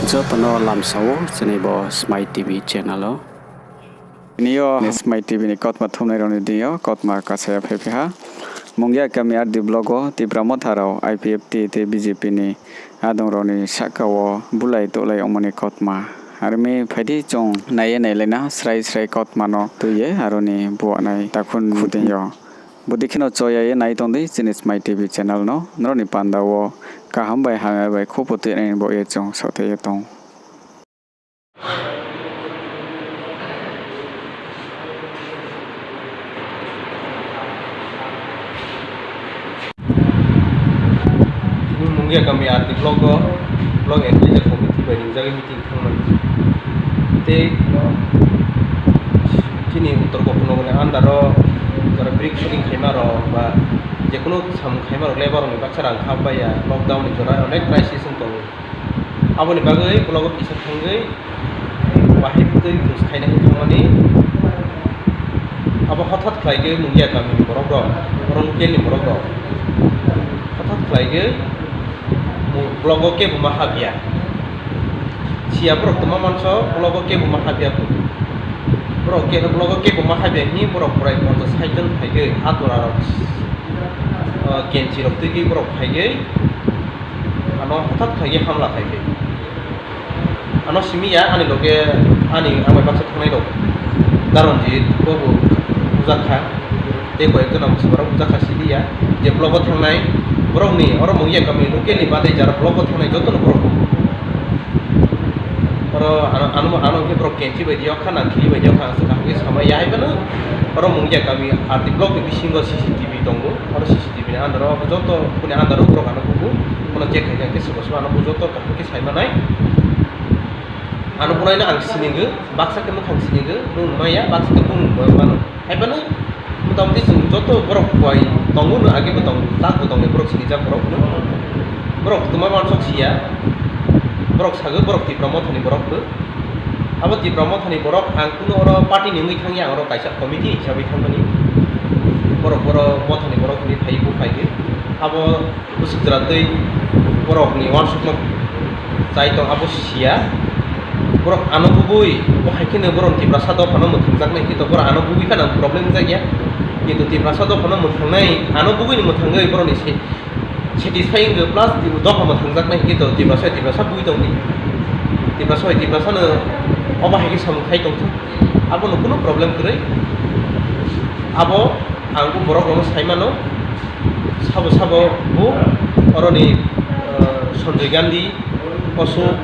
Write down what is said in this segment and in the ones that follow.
Jotono lamsao jenebo Smile TV channel. Niyo Smile TV ni kot mathumnai roni diyo kot ma kasaya phepha. Mungya kami di blogo ti pramotharao IPFT te BJP ni adong roni sakao bulai tolai omoni kot ma. Armi phadi chong naye nailena srai kot mano tuye aroni buanai takun khudinyo. Budikhino choya nai tongdi jinis Smile TV channel no nroni pandawo kaham bai hangai bai khopote nei bo ye chong sote ye tong. Mungkin kami arti blog engage komite bai ringjagi meeting thangman te chini uttor kopnogone andaro jara brick shooting khaimaro ba jekono sam khaimaro labor ni baksara khabaya lockdown ni jora onek crisis tongo aboni bagai blog isa thangai bahai putoi khus khaina thangmani abo hothat khlaige mungya kami borok ro boron kelni borok ro hothat khlaige blogo ke buma habia sia bro tuma manso blogo ke buma habia bro ke blogo ke buma habia ni bro prai konto cycle thage atura ro kenchi ro tigi bro thage ano hatat thage hamla thage ano simia ani loge ani amai baksa thangnai ro daronji bobo ujakha te ko ekona musbara ujakha sidia je blogo thangnai borok ni oro mungya kami local ni bade jara blog thanai jotono borok oro anu ke borok kenchi bai dio khana khili bai dio khana sakha samai yai bana oro mungya kami arti blog ni bisingo CCTV tongo oro CCTV ni andaro joto puni andaro borok anu kuku kono check khai ke sobo anu joto ke sai manai anu punai na ang siningu baksa ke mukhang siningu nun maya baksa ke bung mano hai bana mutamti joto borok kuai tongu no age betong tak betong ni borok sini jak borok no borok tuma mansok sia borok sago borok ti promote ni borok tu abo ti promote ni borok ang kuno oro party ni ngi thangya oro kaisa committee hisabe thangani borok mothani borok ni thai bu phai ge abo usudra tei borok ni wansuk no chai tong abo sia borok anu bubui bo haikene borok ti prasado phano muthung jak nai ki to borok anu bubui kana problem jagya কিন্তু ti prasado phano muthungnai ano bugui ni muthangai boroni se satisfying ge plus ti doha muthungjak nai gitu ti prasa bui tongni ti prasa no oba hegi sam khai tong abo no kuno problem krai abo angku borok rono saimano sabo bu oroni Sanjay Gandhi Ashok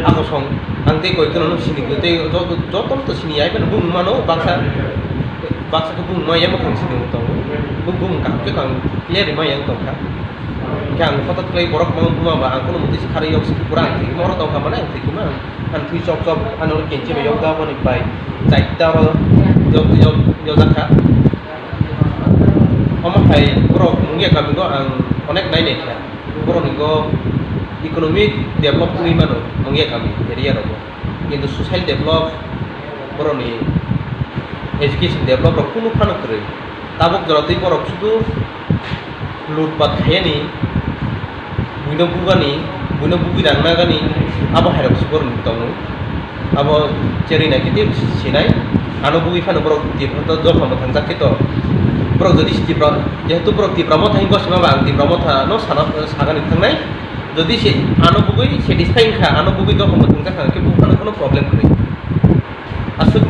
Akosong angte koi kono sini gete jotom to sini ai ben bung mano baksa ke bung maya mo kang sini utong bung kang ke kang clear maya utong ka kang fotot klei borok mau buma ba angko muti sikhari yok sik kurang ti moro tong ka mana ti kuma an thui chok anor kenche be yok da boni bai jaita ro yo zakha oma hai borok mungya kami go ang onek nai ne kha borok ni go economic develop ni mano mungya kami area ro কিন্তু social develop borok ni education develop rok kuno phano kre tabok jorati borok sudu lutpat khayani buino bugi rangna gani abo hairok sibor nitong abo cherina kiti sinai anu bugi phano borok ti photo do phamo thangjak kito borok jodi ti jehetu borok ti pramot hain gosma bang ti pramot no sagani thangnai jodi se anu bugi satisfying kha anu bugi do phamo thangjak ke bukhano kono problem kre asuk